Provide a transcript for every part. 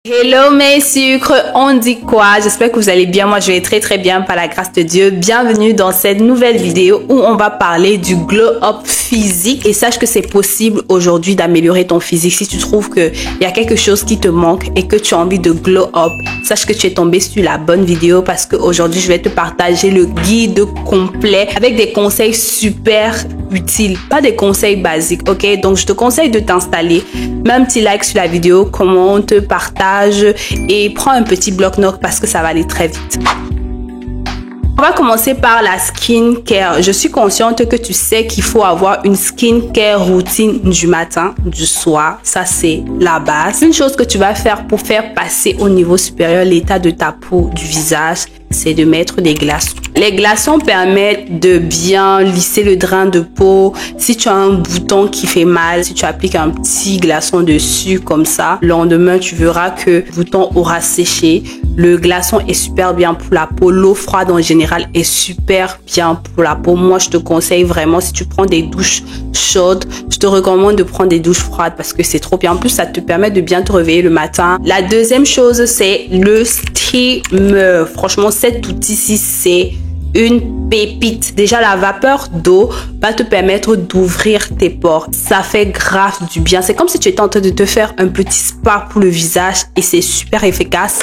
Hello mes sucres, on dit quoi? J'espère que vous allez bien, moi je vais très bien par la grâce de Dieu. Bienvenue dans cette nouvelle vidéo où on va parler du glow up physique. Et sache que c'est possible aujourd'hui d'améliorer ton physique. Si tu trouves qu'il y a quelque chose qui te manque et que tu as envie de glow up, sache que tu es tombé sur la bonne vidéo parce qu'aujourd'hui je vais te partager le guide complet avec des conseils super utiles, pas des conseils basiques, ok? Donc je te conseille de t'installer, mets un petit like sur la vidéo, commente, partage et prends un petit bloc-notes parce que ça va aller très vite. On va commencer par la skincare. Je suis consciente que tu sais qu'il faut avoir une skincare routine du matin, du soir. Ça, c'est la base. Une chose que tu vas faire pour faire passer au niveau supérieur l'état de ta peau, du visage, c'est de mettre des glaçons. Les glaçons permettent de bien lisser le drain de peau. Si tu as un bouton qui fait mal, si tu appliques un petit glaçon dessus comme ça, le lendemain, tu verras que le bouton aura séché. Le glaçon est super bien pour la peau. L'eau froide en général est super bien pour la peau. Moi, je te conseille vraiment, si tu prends des douches chaudes, je te recommande de prendre des douches froides parce que c'est trop bien. En plus, ça te permet de bien te réveiller le matin. La deuxième chose, c'est le steamer. Franchement, cet outil-ci, c'est une pépite. Déjà, la vapeur d'eau va te permettre d'ouvrir tes pores. Ça fait grave du bien. C'est comme si tu étais en train de te faire un petit spa pour le visage et c'est super efficace.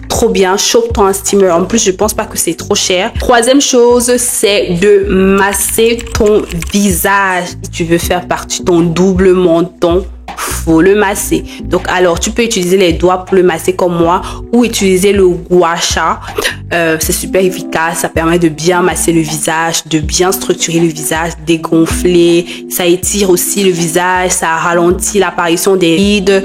Trop bien, chauffe-toi un steamer. En plus, je pense pas que c'est trop cher. Troisième chose, c'est de masser ton visage. Si tu veux faire partie de ton double menton, faut le masser. Donc, alors, tu peux utiliser les doigts pour le masser comme moi ou utiliser le gua sha. C'est super efficace. Ça permet de bien masser le visage, de bien structurer le visage, dégonfler. Ça étire aussi le visage. Ça ralentit l'apparition des rides.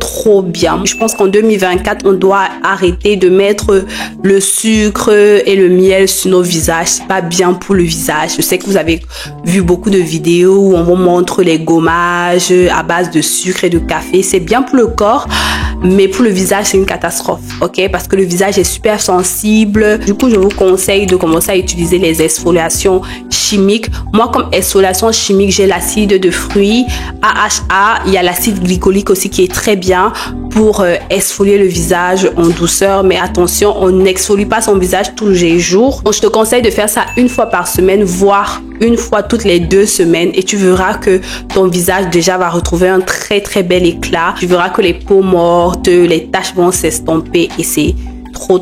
Trop bien. Je pense qu'en 2024, on doit arrêter de mettre le sucre et le miel sur nos visages. C'est pas bien pour le visage. Je sais que vous avez vu beaucoup de vidéos où on vous montre les gommages à base de sucre et de café. C'est bien pour le corps, mais pour le visage, c'est une catastrophe, ok? Parce que le visage est super sensible. Du coup, je vous conseille de commencer à utiliser les exfoliations chimiques. Moi, comme exfoliation chimique, j'ai l'acide de fruits AHA. Il y a l'acide glycolique aussi qui est très bien pour exfolier le visage en douceur. Mais attention, on n'exfolie pas son visage tous les jours. Donc, je te conseille de faire ça une fois par semaine, voire une fois toutes les 2 semaines. Et tu verras que ton visage déjà va retrouver un très bel éclat. Tu verras que les peaux mortes, les taches vont s'estomper et c'est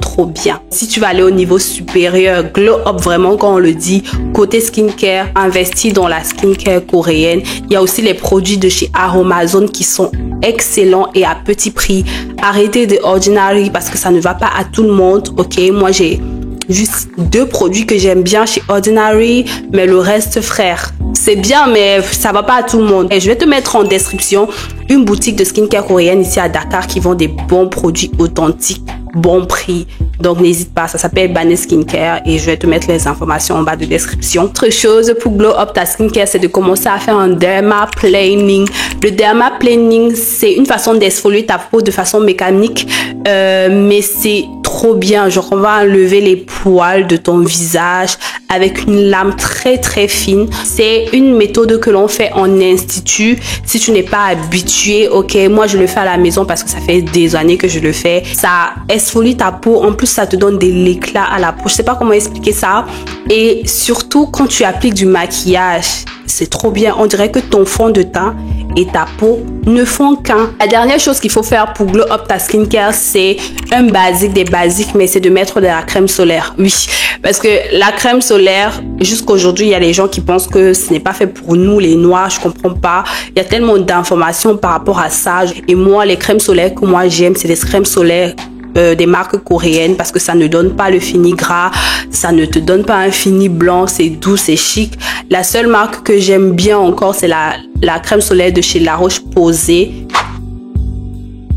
trop bien. Si tu vas aller au niveau supérieur, glow up vraiment quand on le dit, côté skincare, investis dans la skincare coréenne. Il y a aussi les produits de chez Aromazone qui sont excellents et à petit prix. Arrêtez de Ordinary parce que ça ne va pas à tout le monde, ok? Moi, j'ai juste 2 produits que j'aime bien chez Ordinary, mais le reste, frère, c'est bien, mais ça va pas à tout le monde. Et je vais te mettre en description une boutique de skincare coréenne ici à Dakar qui vend des bons produits authentiques, bon prix. Donc n'hésite pas, ça s'appelle Banet Skincare et je vais te mettre les informations en bas de description. Autre chose pour glow up ta skincare, c'est de commencer à faire un dermaplaning. Le dermaplaning, c'est une façon d'exfolier ta peau de façon mécanique, mais c'est trop bien. Genre, on va enlever les poils de ton visage avec une lame très fine. C'est une méthode que l'on fait en institut. Si tu n'es pas habitué, ok, moi je le fais à la maison parce que ça fait des années que je le fais. Ça exfolie ta peau. En plus, ça te donne de l'éclat à la peau. Je sais pas comment expliquer ça. Et surtout, quand tu appliques du maquillage, c'est trop bien. On dirait que ton fond de teint et ta peau ne font qu'un. La dernière chose qu'il faut faire pour glow up ta skincare, c'est un basique des basiques, mais c'est de mettre de la crème solaire. Oui, parce que la crème solaire, jusqu'aujourd'hui, il y a les gens qui pensent que ce n'est pas fait pour nous, les noirs. Je comprends pas. Il y a tellement d'informations par rapport à ça. Et moi, les crèmes solaires que moi j'aime, c'est des crèmes solaires des marques coréennes parce que ça ne donne pas le fini gras, ça ne te donne pas un fini blanc, c'est doux, c'est chic. La seule marque que j'aime bien encore, c'est la crème solaire de chez La Roche-Posay.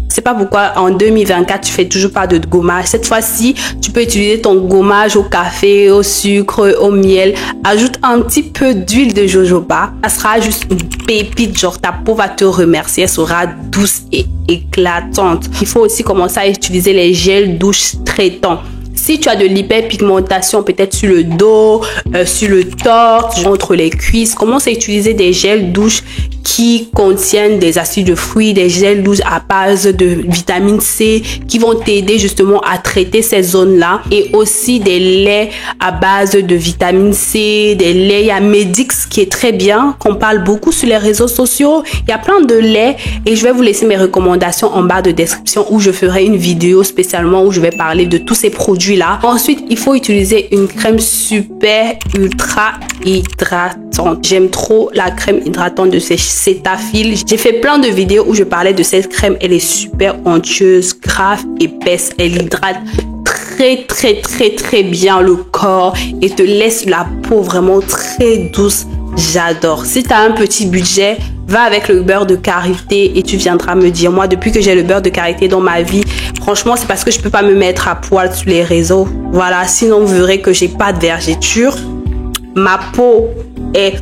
Je sais pas pourquoi en 2024 tu fais toujours pas de gommage. Cette fois-ci, tu peux utiliser ton gommage au café, au sucre, au miel. Ajoute un petit peu d'huile de jojoba. Ça sera juste une pépite. Genre ta peau va te remercier. Elle sera douce et éclatante. Il faut aussi commencer à utiliser les gels douche traitants. Si tu as de l'hyperpigmentation, peut-être sur le dos, sur le torse, entre les cuisses, commence à utiliser des gels douche qui contiennent des acides de fruits, des gels douces à base de vitamine C qui vont t'aider justement à traiter ces zones-là, et aussi des laits à base de vitamine C, des laits, il y a Medix qui est très bien, qu'on parle beaucoup sur les réseaux sociaux. Il y a plein de laits et je vais vous laisser mes recommandations en barre de description où je ferai une vidéo spécialement où je vais parler de tous ces produits-là. Ensuite, il faut utiliser une crème super ultra hydratante. J'aime trop la crème hydratante de Cetaphil. J'ai fait plein de vidéos où je parlais de cette crème. Elle est super onctueuse, grave épaisse. Elle hydrate très bien le corps et te laisse la peau vraiment très douce. J'adore. Si tu as un petit budget, va avec le beurre de karité et tu viendras me dire. Moi, depuis que j'ai le beurre de karité dans ma vie, franchement, c'est parce que je peux pas me mettre à poil sur les réseaux. Voilà, sinon vous verrez que j'ai pas de vergeture. Ma peau est...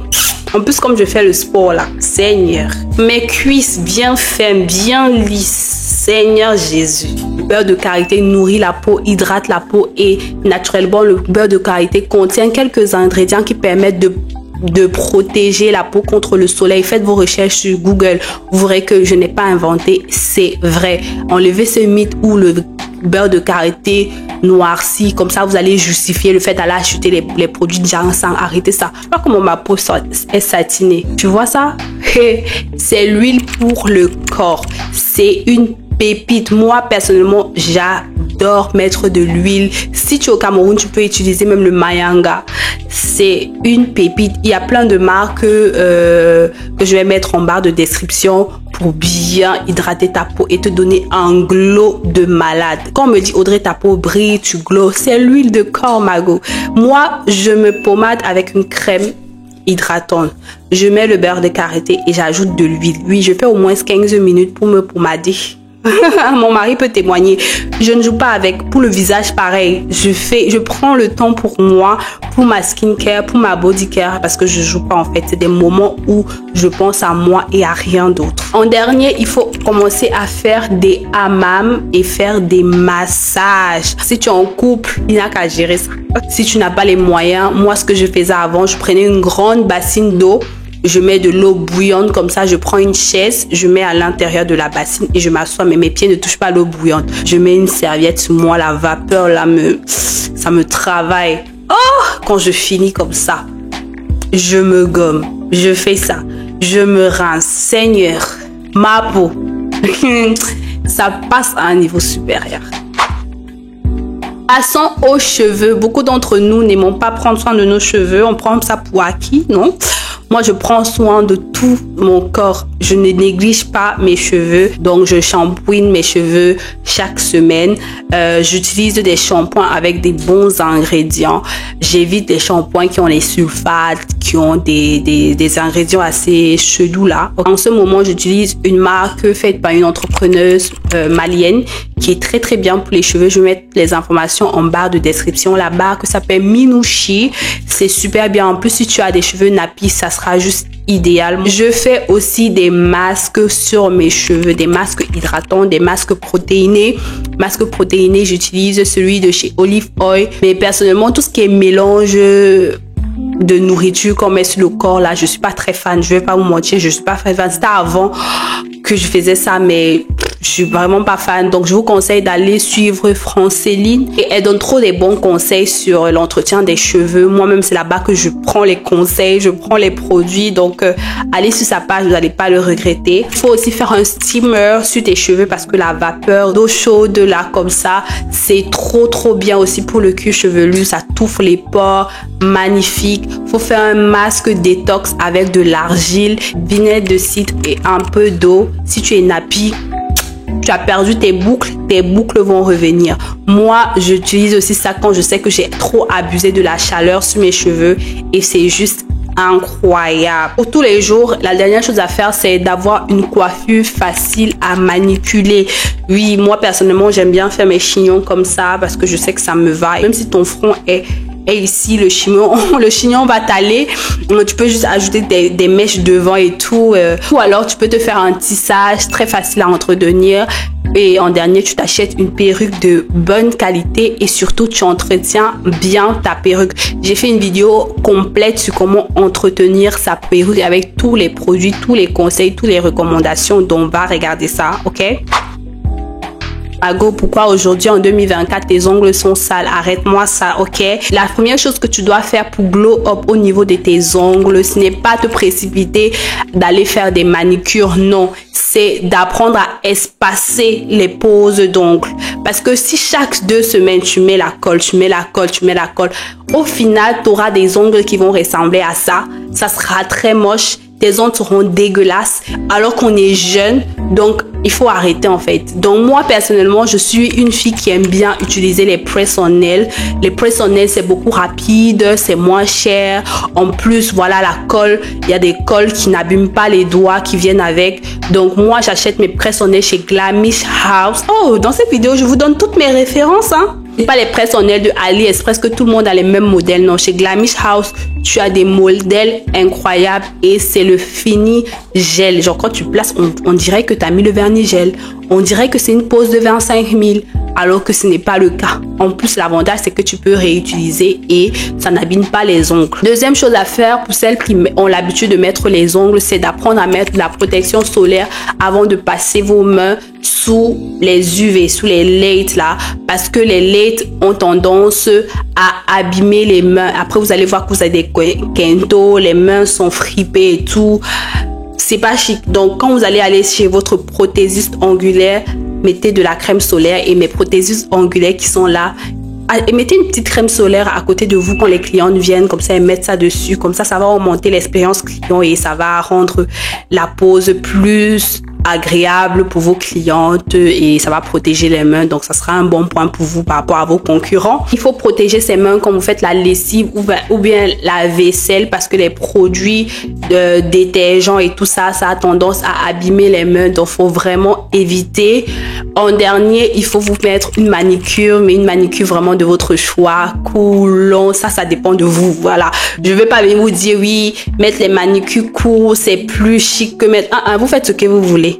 En plus, comme je fais le sport là, Seigneur. Mes cuisses bien fermes, bien lisses. Seigneur Jésus. Le beurre de karité nourrit la peau, hydrate la peau et naturellement, le beurre de karité contient quelques ingrédients qui permettent de protéger la peau contre le soleil. Faites vos recherches sur Google. Vous verrez que je n'ai pas inventé. C'est vrai. Enlevez ce mythe où le beurre de karité noirci, comme ça vous allez justifier le fait d'aller acheter les produits de ginseng. Arrêtez ça. Je sais pas comment ma peau est satinée. Tu vois ça? C'est l'huile pour le corps. C'est une pépite. Moi personnellement, j'adore mettre de l'huile. Si tu es au Cameroun, tu peux utiliser même le mayanga. C'est une pépite. Il y a plein de marques que je vais mettre en barre de description pour bien hydrater ta peau et te donner un glow de malade. Quand on me dit Audrey, ta peau brille, tu glow, c'est l'huile de corps, Mago. Moi, je me pommade avec une crème hydratante. Je mets le beurre de karité et j'ajoute de l'huile. Oui, je fais au moins 15 minutes pour me pommader. Mon mari peut témoigner. Je ne joue pas avec. Pour le visage, pareil. Je prends le temps pour moi, pour ma skincare, pour ma body care, parce que je joue pas en fait. C'est des moments où je pense à moi et à rien d'autre. En dernier, il faut commencer à faire des hammams et faire des massages. Si tu es en couple, il n'y a qu'à gérer ça. Si tu n'as pas les moyens, moi ce que je faisais avant, je prenais une grande bassine d'eau. Je mets de l'eau bouillante comme ça, je prends une chaise, je mets à l'intérieur de la bassine et je m'assois, mais mes pieds ne touchent pas à l'eau bouillante. Je mets une serviette sur moi, la vapeur là, ça me travaille. Oh, quand je finis comme ça, je me gomme, je fais ça, je me rince. Seigneur, ma peau, ça passe à un niveau supérieur. Passons aux cheveux. Beaucoup d'entre nous n'aimons pas prendre soin de nos cheveux. On prend ça pour acquis, non? Moi, je prends soin de tout mon corps. Je ne néglige pas mes cheveux. Donc, je shampooine mes cheveux chaque semaine. J'utilise des shampoings avec des bons ingrédients. J'évite les shampoings qui ont les sulfates, qui ont des ingrédients assez chelous là. En ce moment, j'utilise une marque faite par une entrepreneuse malienne qui est très bien pour les cheveux. Je vais mettre les informations en barre de description. La marque s'appelle Minouchi. C'est super bien. En plus, si tu as des cheveux nappis, ça sera juste idéal. Je fais aussi des masques sur mes cheveux, des masques hydratants, des masques protéinés. Masque protéiné, j'utilise celui de chez Olive Oil. Mais personnellement, tout ce qui est mélange de nourriture qu'on met sur le corps, là, je suis pas très fan. Je vais pas vous mentir, je suis pas très fan. C'était avant que je faisais ça, mais je suis vraiment pas fan. Donc, je vous conseille d'aller suivre Francéline. Et elle donne trop des bons conseils sur l'entretien des cheveux. Moi-même, c'est là-bas que je prends les conseils, je prends les produits. Donc, allez sur sa page, vous n'allez pas le regretter. Il faut aussi faire un steamer sur tes cheveux parce que la vapeur d'eau chaude, là, comme ça, c'est trop bien aussi pour le cuir chevelu. Ça touffe les pores. Magnifique. Faut faire un masque détox avec de l'argile, vinaigre de cidre et un peu d'eau. Si tu es nappy, tu as perdu tes boucles vont revenir. Moi, j'utilise aussi ça quand je sais que j'ai trop abusé de la chaleur sur mes cheveux et c'est juste incroyable. Pour tous les jours, la dernière chose à faire, c'est d'avoir une coiffure facile à manipuler. Oui, moi personnellement, j'aime bien faire mes chignons comme ça parce que je sais que ça me va. Même si ton front est Et ici, le chignon va t'aller. Tu peux juste ajouter des mèches devant et tout. Ou alors, tu peux te faire un tissage très facile à entretenir. Et en dernier, tu t'achètes une perruque de bonne qualité et surtout, tu entretiens bien ta perruque. J'ai fait une vidéo complète sur comment entretenir sa perruque avec tous les produits, tous les conseils, toutes les recommandations. Donc, va regarder ça, ok? Ago, pourquoi aujourd'hui en 2024 tes ongles sont sales? Arrête-moi ça, ok? La première chose que tu dois faire pour glow up au niveau de tes ongles, ce n'est pas te précipiter d'aller faire des manicures, non. C'est d'apprendre à espacer les poses d'ongles. Parce que si chaque 2 semaines tu mets la colle, au final tu auras des ongles qui vont ressembler à ça. Ça sera très moche. Tes ongles seront dégueulasses alors qu'on est jeune, donc il faut arrêter en fait. Donc moi personnellement, je suis une fille qui aime bien utiliser les press-on-nails. Les press-on-nails, c'est beaucoup rapide, c'est moins cher. En plus, voilà la colle, il y a des colles qui n'abîment pas les doigts, qui viennent avec. Donc moi, j'achète mes press-on-nails chez Glamish House. Oh, dans cette vidéo, je vous donne toutes mes références, hein. Pas les press-on-nails de AliExpress que tout le monde a les mêmes modèles. Non, chez Glamish House, tu as des modèles incroyables et c'est le fini gel. Genre quand tu places, on dirait que tu as mis le vernis gel. On dirait que c'est une pose de 25 000 alors que ce n'est pas le cas. En plus, l'avantage, c'est que tu peux réutiliser et ça n'abîme pas les ongles. Deuxième chose à faire pour celles qui ont l'habitude de mettre les ongles, c'est d'apprendre à mettre de la protection solaire avant de passer vos mains sous les UV, sous les laits là, parce que les laits ont tendance à abîmer les mains. Après, vous allez voir que vous avez des quintos, les mains sont fripées et tout. C'est pas chic. Donc, quand vous allez aller chez votre prothésiste angulaire, mettez de la crème solaire et mes prothésistes angulaires qui sont là, et mettez une petite crème solaire à côté de vous quand les clientes viennent, comme ça elles mettent ça dessus, comme ça ça va augmenter l'expérience client et ça va rendre la pose plus agréable pour vos clientes et ça va protéger les mains, donc ça sera un bon point pour vous par rapport à vos concurrents. Il faut protéger ses mains quand vous faites la lessive ou bien la vaisselle parce que les produits de détergents et tout ça, ça a tendance à abîmer les mains, donc faut vraiment éviter. En dernier, il faut vous mettre une manicure, mais une manicure vraiment de votre choix, court, long, ça dépend de vous, voilà. Je vais pas venir vous dire oui, mettre les manicures courts, c'est plus chic que mettre... vous faites ce que vous voulez.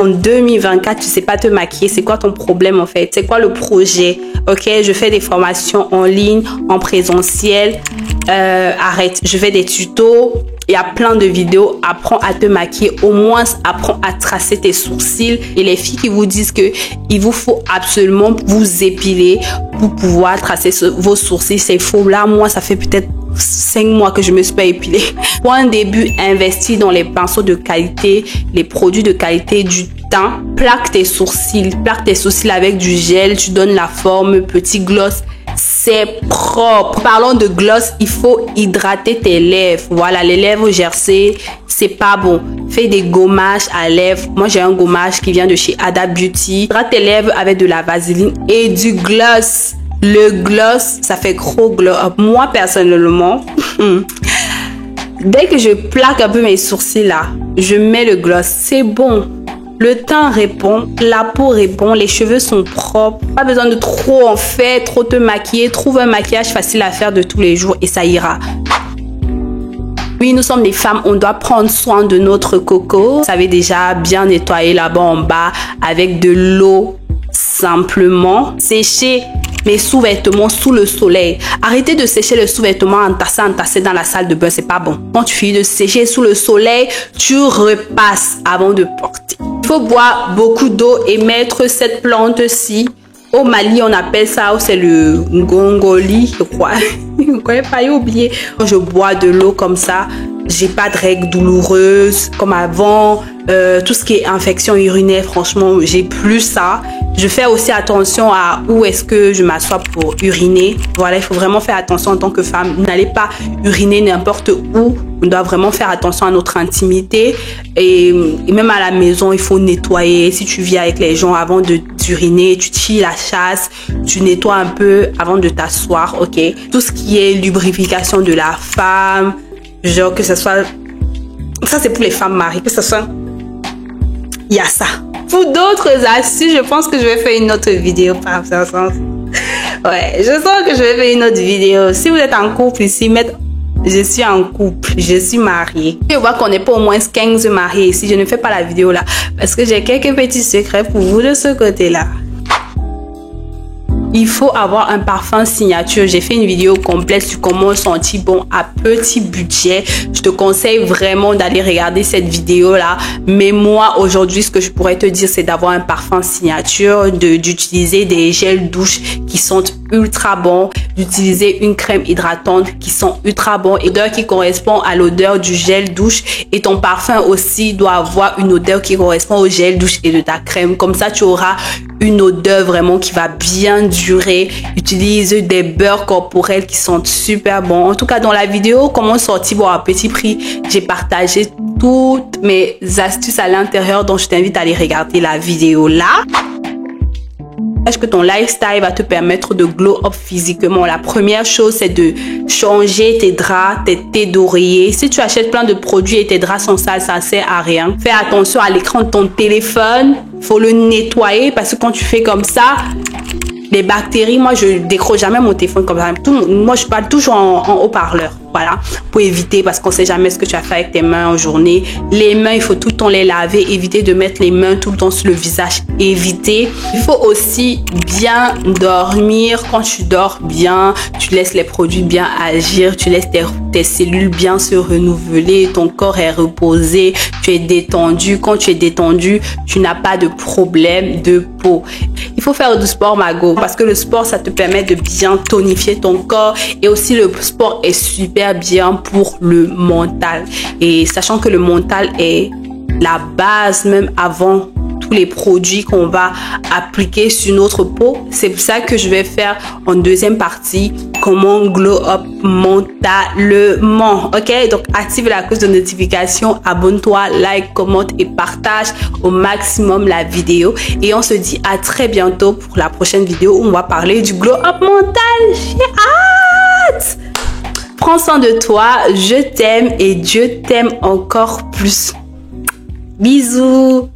En 2024, tu sais pas te maquiller, c'est quoi ton problème en fait? C'est quoi le projet? Ok, je fais des formations en ligne, en présentiel. Arrête, je fais des tutos. Il y a plein de vidéos. Apprends à te maquiller. Au moins, apprends à tracer tes sourcils. Et les filles qui vous disent que il vous faut absolument vous épiler pour pouvoir tracer vos sourcils, c'est faux. Là, moi, ça fait peut-être 5 mois que je me suis pas épilée. Pour un début, investis dans les pinceaux de qualité, les produits de qualité, du temps. Plaque tes sourcils avec du gel. Tu donnes la forme, petit gloss. C'est propre. Parlons de gloss, il faut hydrater tes lèvres. Voilà, les lèvres gercées, c'est pas bon. Fais des gommages à lèvres. Moi, j'ai un gommage qui vient de chez Ada Beauty. Hydrate tes lèvres avec de la vaseline et du gloss. Le gloss, ça fait gros glow up. Moi, personnellement, dès que je plaque un peu mes sourcils là, je mets le gloss. C'est bon. Le teint répond, la peau répond, les cheveux sont propres. Pas besoin de trop en faire, trop te maquiller. Trouve un maquillage facile à faire de tous les jours et ça ira. Oui, nous sommes des femmes, on doit prendre soin de notre coco. Vous savez déjà bien nettoyer là-bas en bas avec de l'eau simplement. Sécher mes sous-vêtements sous le soleil. Arrêtez de sécher le sous-vêtement entassé dans la salle de bain, c'est pas bon. Quand tu finis de sécher sous le soleil, tu repasses avant de porter. Il faut boire beaucoup d'eau et mettre cette plante-ci. Au Mali, on appelle ça, c'est le ngongoli, je crois. Je ne connais pas, j'ai oublié. Quand je bois de l'eau comme ça, j'ai pas de règles douloureuses comme avant. Tout ce qui est infection urinaire, franchement, j'ai plus ça. Je fais aussi attention à où est-ce que je m'assois pour uriner. Voilà, il faut vraiment faire attention en tant que femme. N'allez pas uriner n'importe où. On doit vraiment faire attention à notre intimité. Et même à la maison, il faut nettoyer. Si tu vis avec les gens avant d'uriner, tu tires la chasse, tu nettoies un peu avant de t'asseoir, ok? Tout ce qui est lubrification de la femme, genre que ce soit... Ça, c'est pour les femmes mariées, que ce soit... Il y a ça. Pour d'autres astuces, je pense que je vais faire une autre vidéo par ce sens. Ouais, je sens que je vais faire une autre vidéo. Si vous êtes en couple ici, je suis en couple, je suis mariée. Je vois qu'on n'est pas au moins 15 mariés ici. Je ne fais pas la vidéo là parce que j'ai quelques petits secrets pour vous de ce côté-là. Il faut avoir un parfum signature. J'ai fait une vidéo complète sur comment sentir bon à petit budget. Je te conseille vraiment d'aller regarder cette vidéo-là. Mais moi, aujourd'hui, ce que je pourrais te dire, c'est d'avoir un parfum signature, d'utiliser des gels douche qui sentent ultra bons, d'utiliser une crème hydratante qui sent ultra bon, et l'odeur qui correspond à l'odeur du gel douche. Et ton parfum aussi doit avoir une odeur qui correspond au gel douche et de ta crème. Comme ça, tu auras une odeur vraiment qui va bien durer. Utilise des beurres corporels qui sentent super bon. En tout cas, dans la vidéo comment sortir bon à petit prix, j'ai partagé toutes mes astuces à l'intérieur, donc je t'invite à aller regarder la vidéo là. Sache que ton lifestyle va te permettre de glow up physiquement. La première chose, c'est de changer tes draps, tes thés d'oreiller. Si tu achètes plein de produits et tes draps sont sales, ça sert à rien. Fais attention à l'écran de ton téléphone. Faut le nettoyer parce que quand tu fais comme ça, les bactéries, moi je décroche jamais mon téléphone comme ça. Moi je parle toujours en haut-parleur. Voilà, pour éviter, parce qu'on sait jamais ce que tu as fait avec tes mains en journée. Les mains, il faut tout le temps les laver. Éviter de mettre les mains tout le temps sur le visage. Éviter. Il faut aussi bien dormir. Quand tu dors bien, tu laisses les produits bien agir. Tu laisses tes cellules bien se renouveler. Ton corps est reposé. Tu es détendu. Quand tu es détendu, tu n'as pas de problème de peau. Il faut faire du sport, Mago, parce que le sport, ça te permet de bien tonifier ton corps. Et aussi, le sport est super bien pour le mental, et sachant que le mental est la base même avant tous les produits qu'on va appliquer sur notre peau. C'est pour ça que je vais faire en deuxième partie comment glow up mentalement. Ok, donc active la cloche de notification, abonne-toi, like, commente et partage au maximum la vidéo, et on se dit à très bientôt pour la prochaine vidéo où on va parler du glow up mental. J'ai hâte. Prends soin de toi, je t'aime et Dieu t'aime encore plus. Bisous.